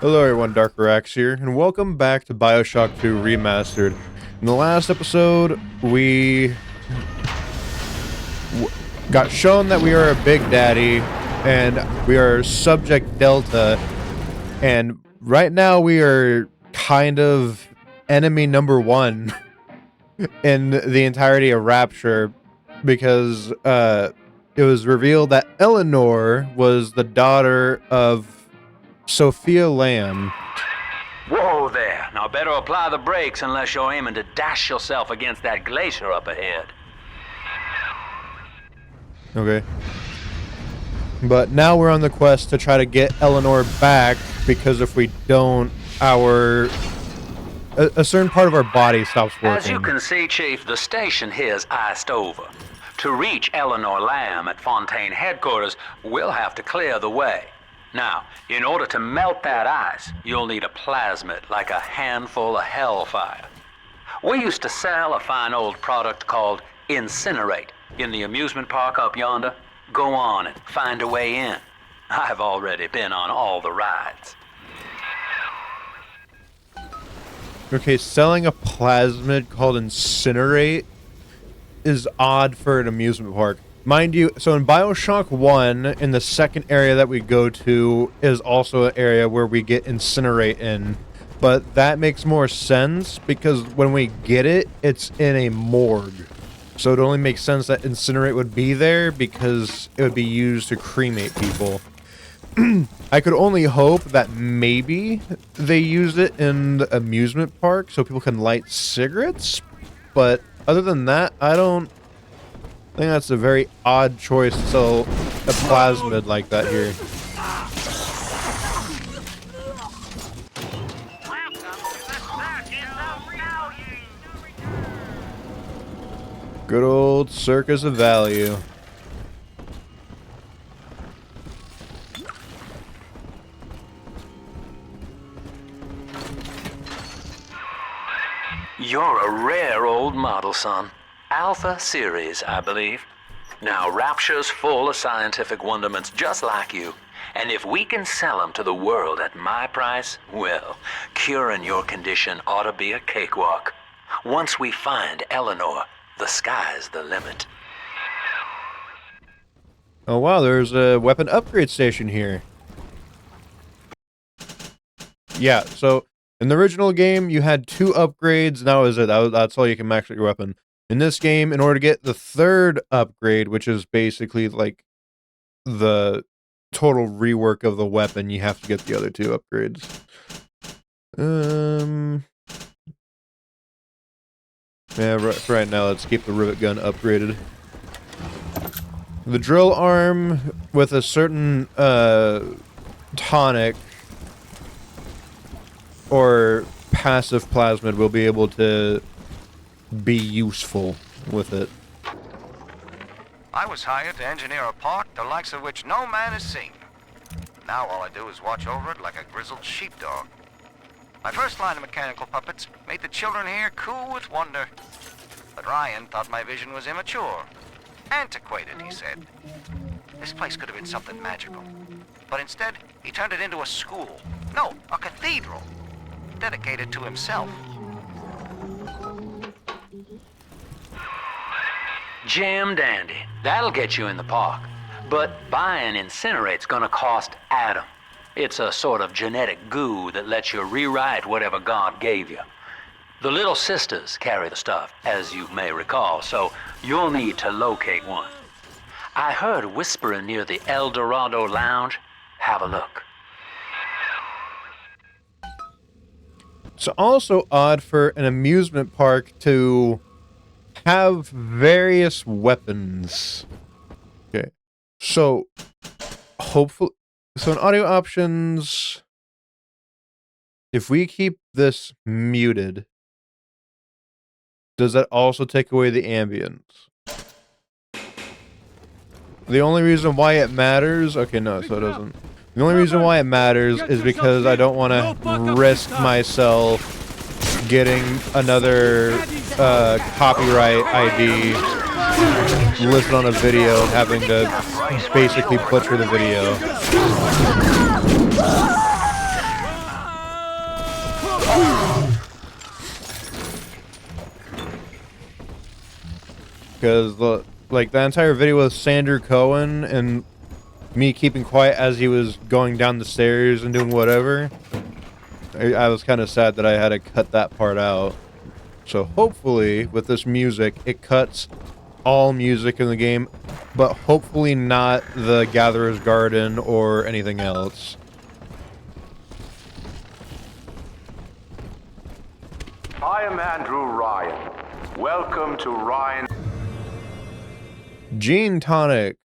Hello everyone, Darkerax here, and welcome back to Bioshock 2 Remastered. In the last episode, we got shown that we are a Big Daddy, and we are Subject Delta, and right now we are kind of enemy number one in the entirety of Rapture, because it was revealed that Eleanor was the daughter of Sophia Lamb. Whoa there. Now better apply the brakes unless you're aiming to dash yourself against that glacier up ahead. Okay. But now we're on the quest to try to get Eleanor back, because if we don't, a certain part of our body stops working. As you can see, Chief, the station here's iced over. To reach Eleanor Lamb at Fontaine headquarters, we'll have to clear the way. Now, in order to melt that ice, you'll need a plasmid, like a handful of hellfire. We used to sell a fine old product called incinerate in the amusement park up yonder. Go on and find a way in. I've already been on all the rides. Okay, selling a plasmid called incinerate is odd for an amusement park. Mind you, so in Bioshock 1, in the second area that we go to, is also an area where we get incinerate in. But that makes more sense, because when we get it, it's in a morgue. So it only makes sense that incinerate would be there, because it would be used to cremate people. I could only hope that maybe they use it in the amusement park so people can light cigarettes, but other than that, I think that's a very odd choice to sell a plasmid like that here. Good old Circus of Value. You're a rare old model, son. Alpha Series, I believe. Now, Rapture's full of scientific wonderments just like you. And if we can sell them to the world at my price, well, curing your condition ought to be a cakewalk. Once we find Eleanor, the sky's the limit. Oh wow, there's a weapon upgrade station here. Yeah, so in the original game, you had 2 upgrades, and that was it. That's all you can max out your weapon. In this game, in order to get the 3rd upgrade, which is basically like the total rework of the weapon, you have to get the other 2 upgrades. Yeah, for right now, let's keep the rivet gun upgraded. The drill arm with a certain tonic or passive plasmid will be able to be useful with it. I was hired to engineer a park the likes of which no man has seen. Now all I do is watch over it like a grizzled sheepdog. My first line of mechanical puppets made the children here cool with wonder. But Ryan thought my vision was immature. Antiquated, he said. This place could have been something magical. But instead, he turned it into a school. No, a cathedral. Dedicated to himself. Jam dandy. That'll get you in the park. But buying incinerate's gonna cost Adam. It's a sort of genetic goo that lets you rewrite whatever God gave you. The Little Sisters carry the stuff, as you may recall, so you'll need to locate one. I heard whispering near the El Dorado Lounge. Have a look. It's also odd for an amusement park to have various weapons. Okay, so hopefully, so in audio options, if we keep this muted, does that also take away the ambience? The only reason why it matters, okay, no, so it doesn't. The only reason why it matters is because I don't want to risk myself getting another copyright ID listed on a video and having to basically butcher the video. Because like the entire video with Sander Cohen and me keeping quiet as he was going down the stairs and doing whatever, I was kind of sad that I had to cut that part out. So hopefully with this music, it cuts all music in the game, but hopefully not the Gatherer's Garden or anything else. I am Andrew Ryan. Welcome to Ryan. Gene Tonic.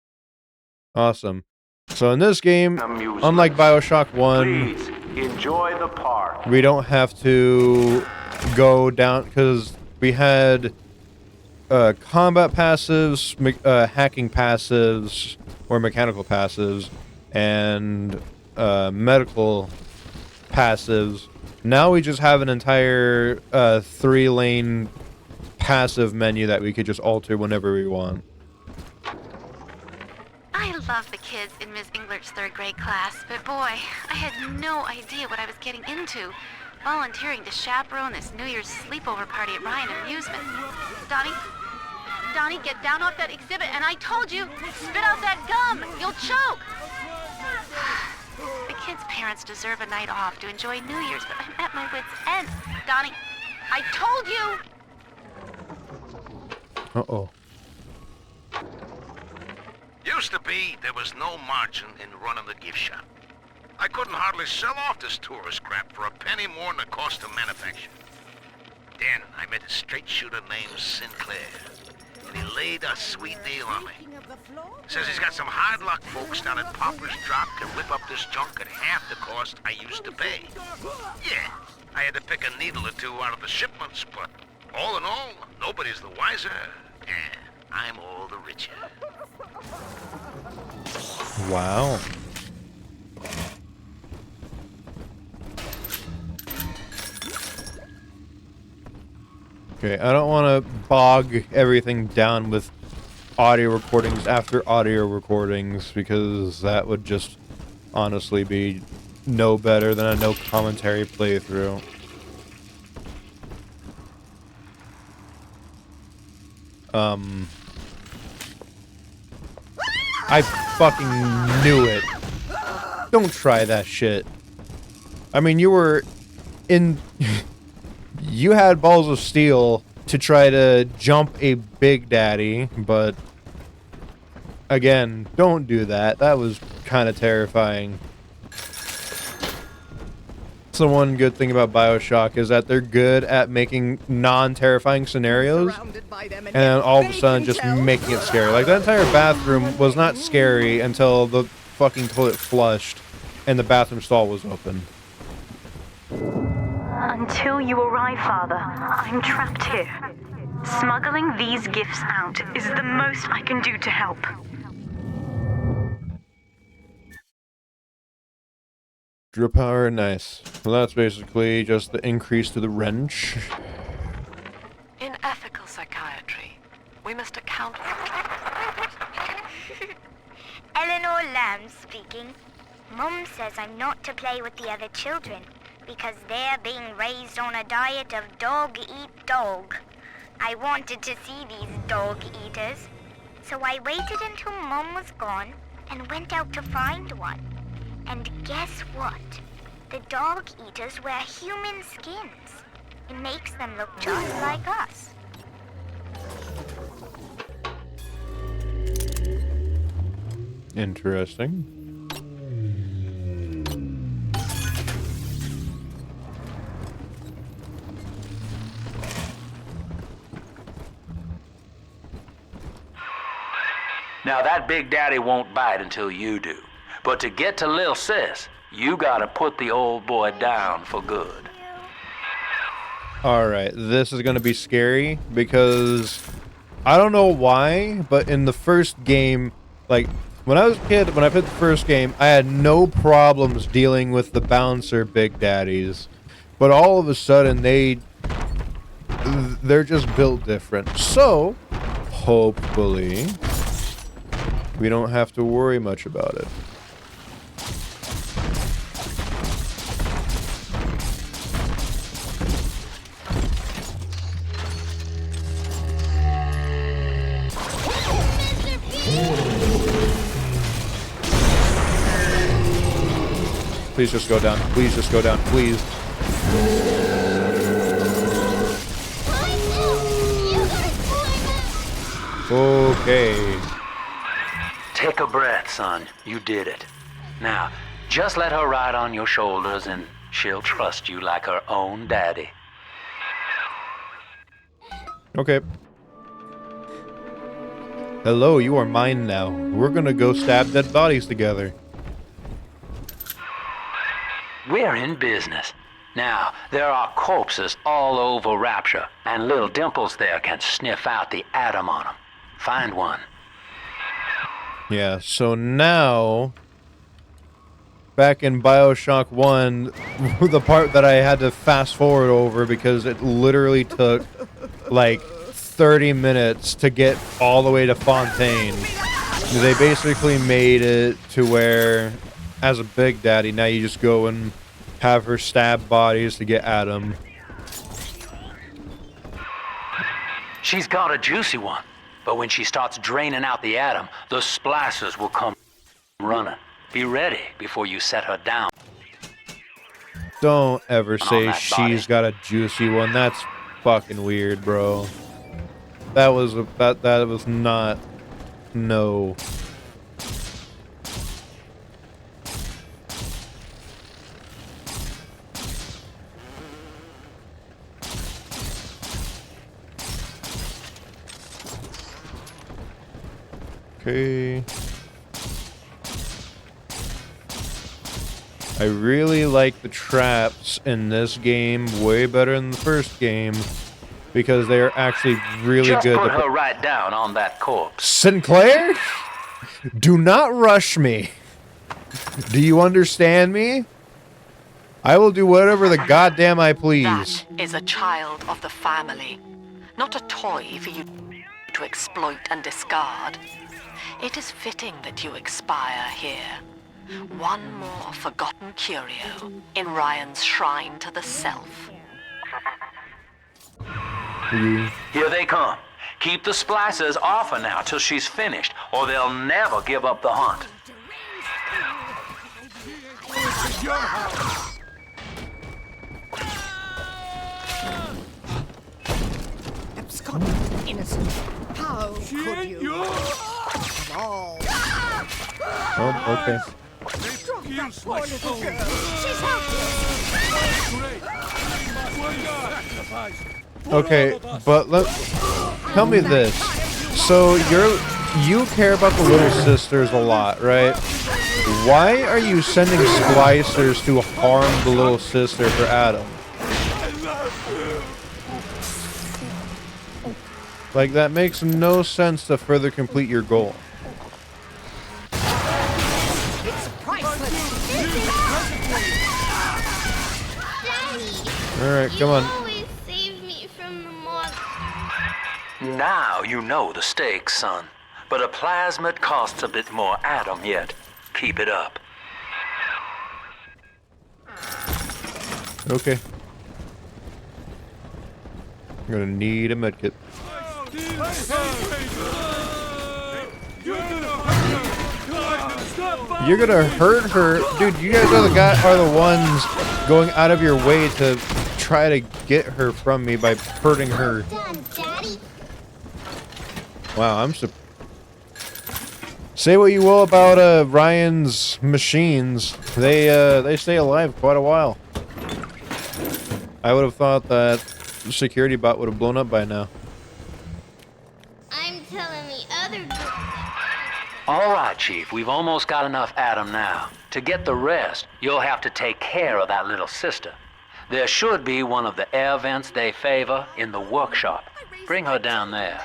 Awesome. So in this game, Amusement. unlike Bioshock 1, Please enjoy the park. we don't have to go down, because we had combat passives, hacking passives, or mechanical passives, and medical passives. Now we just have an entire 3-lane passive menu that we could just alter whenever we want. I love the kids in Miss Englert's 3rd grade class, but boy, I had no idea what I was getting into. Volunteering to chaperone this New Year's sleepover party at Ryan Amusement. Donnie, get down off that exhibit, and I told you, spit out that gum! You'll choke! The kids' parents deserve a night off to enjoy New Year's, but I'm at my wit's end. Donnie, I told you! Uh-oh. Used to be, there was no margin in running the gift shop. I couldn't hardly sell off this tourist crap for a penny more than the cost of manufacture. Then I met a straight shooter named Sinclair, and he laid a sweet deal on me. Says he's got some hard luck folks down at Popper's Drop can whip up this junk at half the cost I used to pay. Yeah, I had to pick a needle or two out of the shipments, but all in all, nobody's the wiser, and I'm all the richer. Wow. Okay, I don't want to bog everything down with audio recordings after audio recordings, because that would just honestly be no better than a no commentary playthrough. I fucking knew it. Don't try that shit. I mean, you were in... You had balls of steel to try to jump a Big Daddy, but... Again, don't do that. That was kind of terrifying. That's the one good thing about Bioshock, is that they're good at making non-terrifying scenarios, and then all of a sudden just making it scary. Like, that entire bathroom was not scary until the fucking toilet flushed and the bathroom stall was open. Until you arrive, Father, I'm trapped here. Smuggling these gifts out is the most I can do to help. Drill power, nice. Well, that's basically just the increase to the wrench. In ethical psychiatry, we must account for... Eleanor Lamb speaking. Mum says I'm not to play with the other children because they're being raised on a diet of dog-eat-dog. I wanted to see these dog-eaters, so I waited until Mum was gone and went out to find one. And guess what? The dog-eaters wear human skins. It makes them look just like us. Interesting. Now that Big Daddy won't bite until you do. But to get to Lil Sis, you gotta put the old boy down for good. Alright, this is gonna be scary, because I don't know why, but in the first game, like, when I was a kid, when I played the first game, I had no problems dealing with the bouncer Big Daddies. But all of a sudden, they're just built different. So, hopefully, we don't have to worry much about it. Please just go down. Please just go down. Please. Okay. Take a breath, son. You did it. Now, just let her ride on your shoulders and she'll trust you like her own daddy. Okay. Hello, you are mine now. We're gonna go stab dead bodies together. We're in business. Now, there are corpses all over Rapture, and little Dimples there can sniff out the atom on them. Find one. Yeah, so now... Back in Bioshock 1, the part that I had to fast forward over because it literally took, like, 30 minutes to get all the way to Fontaine. They basically made it to where, as a Big Daddy, now you just go and have her stab bodies to get at them. She's got a juicy one, but when she starts draining out the atom, the splicers will come running. Be ready before you set her down. Don't ever say that she's body. got a juicy one. That's fucking weird, bro. That was that was not. No. Okay. I really like the traps in this game way better than the first game because they are actually really Just good. put her right down on that corpse. Sinclair? Do not rush me. Do you understand me? I will do whatever the goddamn I please. That is a child of the family, not a toy for you to exploit and discard. It is fitting that you expire here. One more forgotten curio in Ryan's shrine to the self. Here they come. Keep the splicers off her now till she's finished, or they'll never give up the hunt. Absconded innocent. How could you? Oh, okay. She's helpless. Okay, but tell me this. So you care about the little sisters a lot, right? Why are you sending splicers to harm the little sister for Adam? Like, that makes no sense to further complete your goal. Alright, come on. Always save me from the monster. Now you know the stakes, son. But a plasmid costs a bit more atom yet. Keep it up. Okay. I'm gonna need a medkit. You're gonna hurt her, dude. You guys are the ones going out of your way to try to get her from me by hurting her. Wow, I'm say what you will about Ryan's machines. They stay alive quite a while. I would have thought that the security bot would have blown up by now. I'm telling the other girls. All right, Chief. We've almost got enough atom now. To get the rest, you'll have to take care of that little sister. There should be one of the air vents they favor in the workshop. Bring her down there.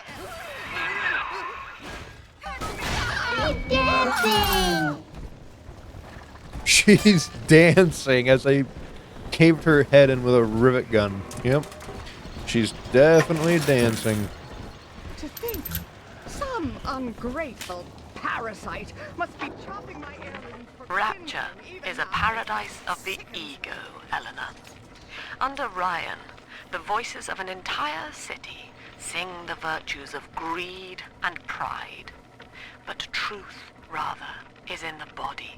Dancing! She's dancing as I caved her head in with a rivet gun. Yep. She's definitely dancing. To think, some ungrateful parasite must be chopping my earrings for Rapture is a paradise of the ego, Eleanor. Under Ryan, the voices of an entire city sing the virtues of greed and pride. But truth, rather, is in the body.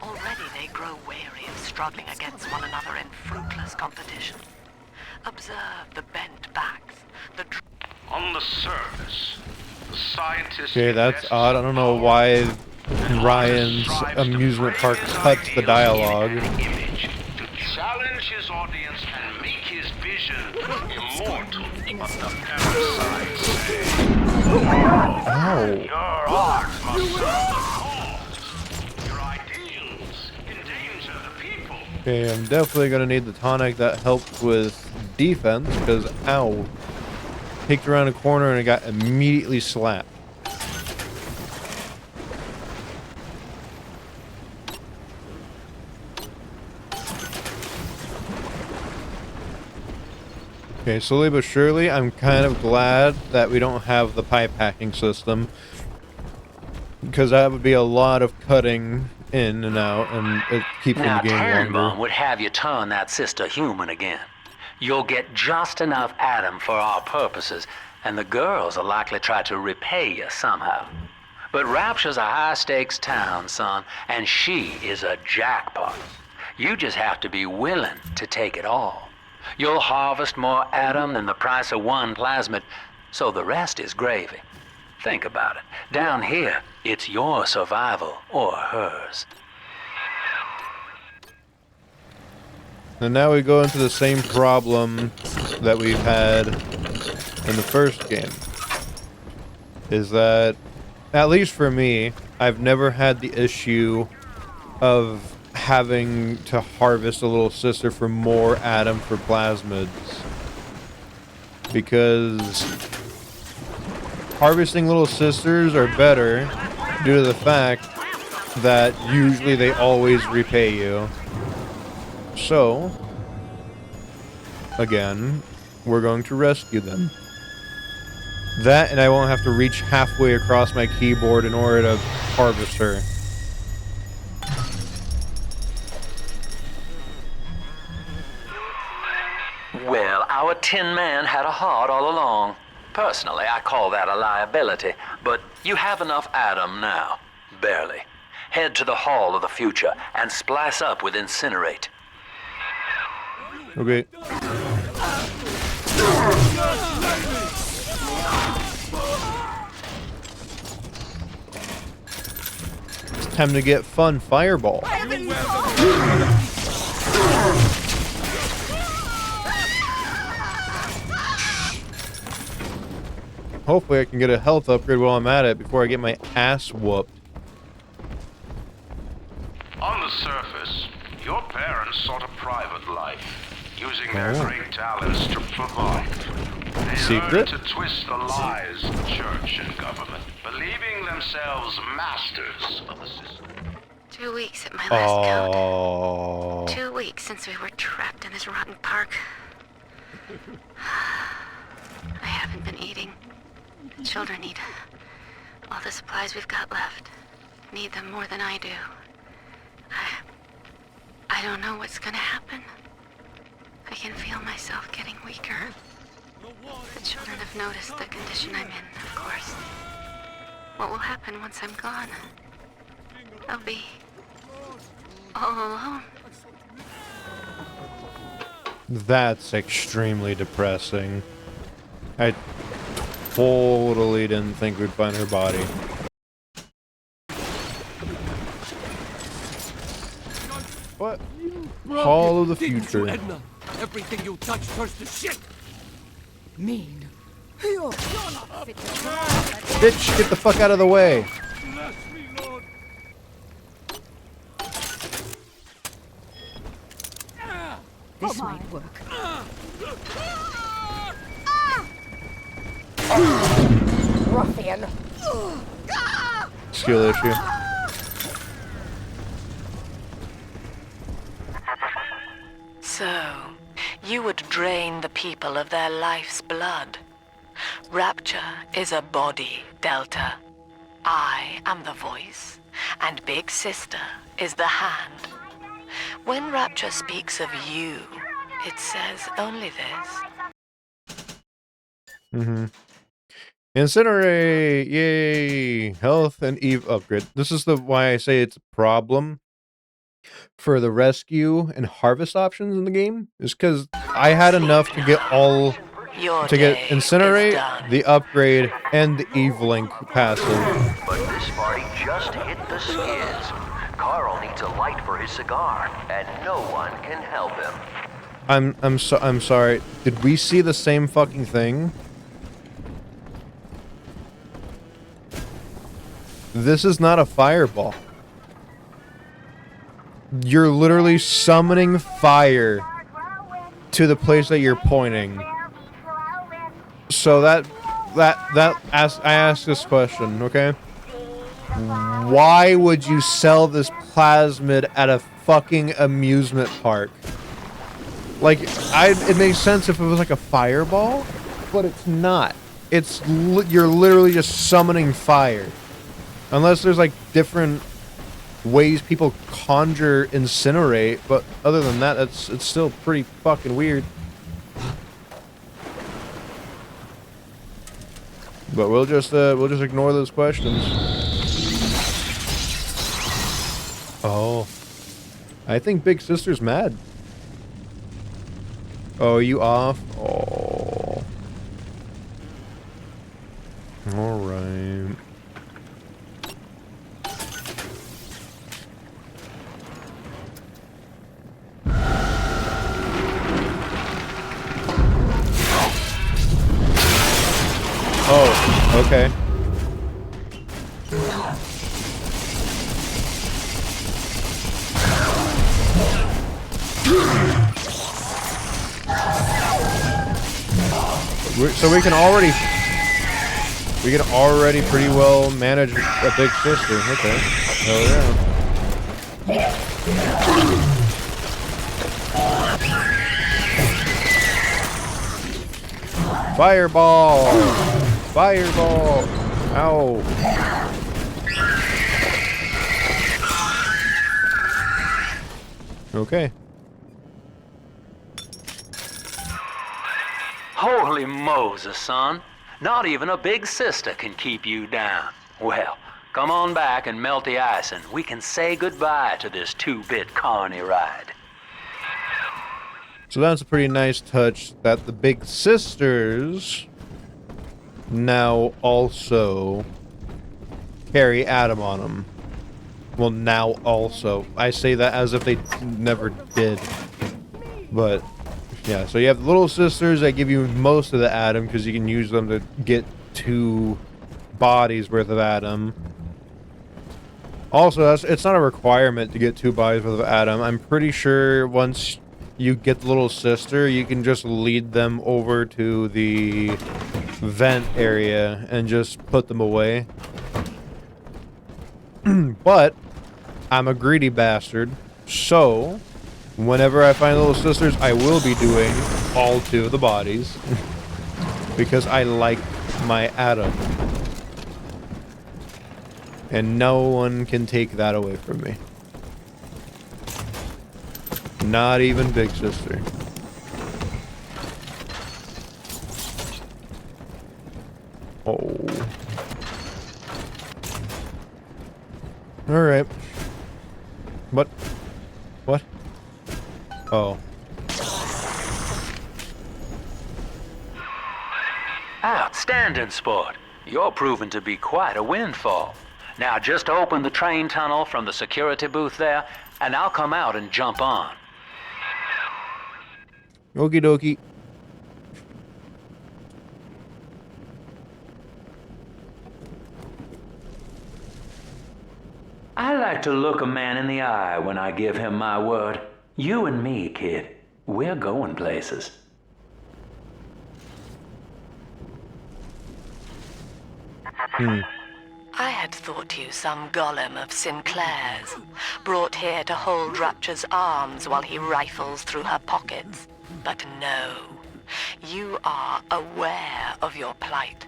Already they grow weary of struggling against one another in fruitless competition. Observe the bent backs, the... On the surface, the scientists... Okay, that's odd. I don't know why Ryan's amusement park cuts the dialogue. To challenge his audience and make his vision immortal. But the parasites say... Ow. Your art must serve the cause. Your ideals endanger the people. Okay, I'm definitely gonna need the tonic that helps with defense, because ow. Peeked around a corner and I got immediately slapped. Okay, slowly but surely, I'm kind of glad that we don't have the pipe hacking system, because that would be a lot of cutting in and out, and it keeps Now, the game Tannenbaum longer. would have you turn that sister human again. You'll get just enough Adam for our purposes, and the girls will likely try to repay you somehow. But Rapture's a high-stakes town, son, and she is a jackpot. You just have to be willing to take it all. You'll harvest more Adam than the price of one plasmid, so the rest is gravy. Think about it. Down here, it's your survival or hers. And now we go into the same problem that we've had in the first game. Is that, at least for me, I've never had the issue of having to harvest a little sister for more Adam for plasmids. Because harvesting little sisters are better due to the fact that usually they always repay you. So, again, we're going to rescue them. That, and I won't have to reach halfway across my keyboard in order to harvest her. Well, our Tin Man had a heart all along. Personally, I call that a liability, but you have enough Adam now. Barely. Head to the Hall of the Future and splice up with Incinerate. Okay. It's time to get fun fireball. Hopefully I can get a health upgrade while I'm at it before I get my ass whooped. On the surface, your parents sought a private life, using their great talents to provide. They Secret? learned to twist the lies of church and government, believing themselves masters of the system. 2 weeks at my last count. Oh. 2 weeks since we were trapped in this rotten park. I haven't been eating. The children need all the supplies we've got left. Need them more than I do. I don't know what's gonna happen. I can feel myself getting weaker. The children have noticed the condition I'm in, of course. What will happen once I'm gone? I'll be all alone. That's extremely depressing. I totally didn't think we'd find her body. What? Hall of the Future. Edna. Everything you touch turns to shit. Mean. You're not fit to Bitch, get the fuck out of the way. Bless me, Lord. This might work. Ruffian. Skill issue. So, you would drain the people of their life's blood. Rapture is a body, Delta. I am the voice, and Big Sister is the hand. When Rapture speaks of you, it says only this. Mm-hmm. Incinerate! Yay! Health and Eve upgrade. This is why I say it's a problem. for the rescue and harvest options in the game is because I had enough to get all Your to get day incinerate, is done. the upgrade, and the Evelink passive. But this party just hit the skids. Carl needs a light for his cigar, and no one can help him. I'm sorry. Did we see the same fucking thing? This is not a fireball. You're literally summoning fire to the place that you're pointing. So I asked this question, okay? Why would you sell this plasmid at a fucking amusement park? Like, it makes sense if it was like a fireball, but it's not. You're literally just summoning fire. Unless there's like different ways people conjure incinerate, but other than that, it's still pretty fucking weird. But we'll just ignore those questions. Oh, I think Big Sister's mad. Oh, you off? Oh. All right. Oh, okay. So we can already pretty well manage a Big Sister. Okay. Hell yeah. Fireball! Fireball! Ow. Okay. Holy Moses, son. Not even a Big Sister can keep you down. Well, come on back and melt the ice and we can say goodbye to this 2-bit carny ride. So that's a pretty nice touch that the Big Sisters now also carry Adam on them. Well, now also. I say that as if they never did. But, yeah, so you have the Little Sisters that give you most of the Adam because you can use them to get 2 bodies worth of Adam. Also, it's not a requirement to get 2 bodies worth of Adam. I'm pretty sure once you get the Little Sister, you can just lead them over to the vent area and just put them away. But I'm a greedy bastard, so whenever I find Little Sisters, I will be doing all 2 of the bodies because I like my Adam. And no one can take that away from me. Not even Big Sister. Oh. Alright. What? What? Oh. Outstanding, sport. You're proving to be quite a windfall. Now just open the train tunnel from the security booth there, and I'll come out and jump on. Okie dokie. I like to look a man in the eye when I give him my word. You and me, kid, we're going places. I had thought you some golem of Sinclair's, brought here to hold Rapture's arms while he rifles through her pockets. But no, you are aware of your plight.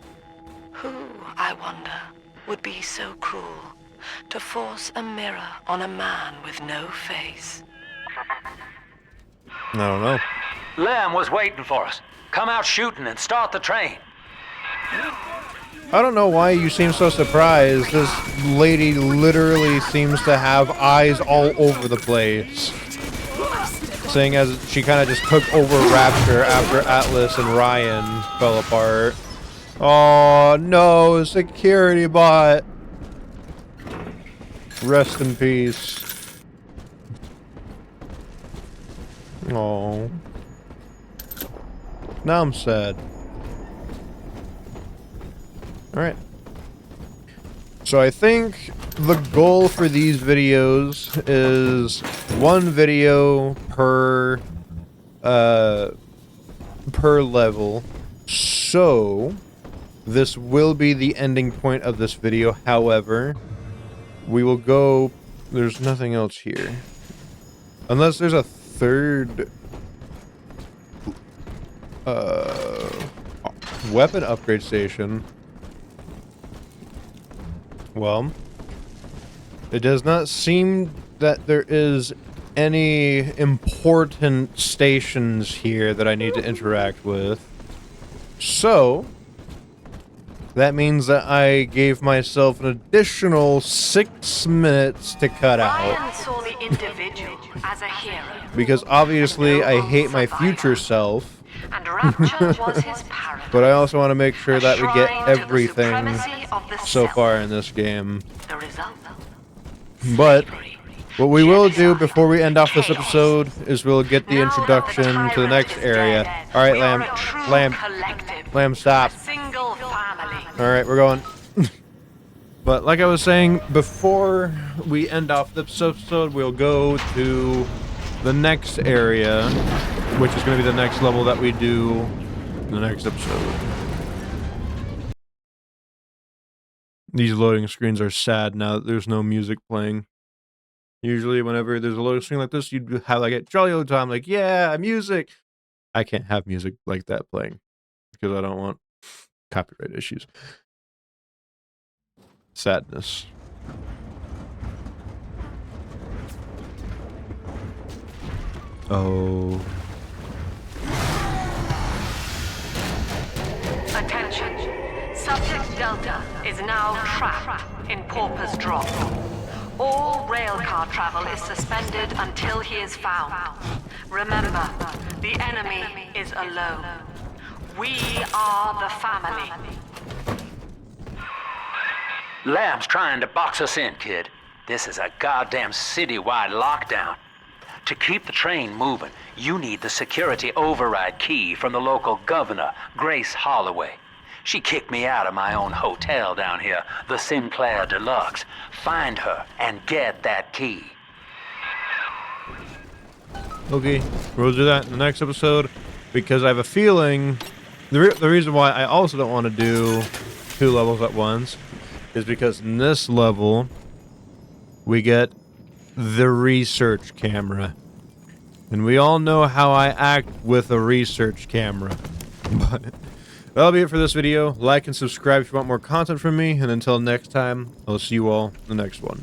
Who, I wonder, would be so cruel to force a mirror on a man with no face? I don't know. Lem was waiting for us. Come out shooting and start the train. I don't know why you seem so surprised. This lady literally seems to have eyes all over the place. Seeing as she kind of just took over Rapture after Atlas and Ryan fell apart. Oh no, security bot. Rest in peace. Oh. Now I'm sad. Alright. So I think the goal for these videos is one video per level. So this will be the ending point of this video. However, we will go... There's nothing else here. Unless there's a third weapon upgrade station. Well, it does not seem that there is any important stations here that I need to interact with. So, that means that I gave myself an additional 6 minutes to cut out. Ryan saw the individual as a hero. Because obviously I hate my future self. And Rapture was his paradise. But I also want to make sure that we get everything so far in this game. The result. But what we will do before we end off this episode is we'll get the introduction to the next area. Alright, Lamb, stop. Alright, we're going. But like I was saying, before we end off this episode, we'll go to the next area, which is going to be the next level that we do in the next episode. These loading screens are sad now that there's no music playing. Usually whenever there's a loading screen like this, you'd have like a jolly old time, like, yeah, music. I can't have music like that playing because I don't want copyright issues. Sadness. Oh. Attention. Subject Delta is now trapped in Pauper's Drop. All railcar travel is suspended until he is found. Remember, the enemy is alone. We are the family. Lamb's trying to box us in, kid. This is a goddamn citywide lockdown. To keep the train moving, you need the security override key from the local governor, Grace Holloway. She kicked me out of my own hotel down here, the Sinclair Deluxe. Find her and get that key. Okay, we'll do that in the next episode because I have a feeling the reason why I also don't want to do 2 levels at once is because in this level we get the research camera. And we all know how I act with a research camera. But that'll be it for this video. Like and subscribe if you want more content from me. And until next time, I'll see you all in the next one.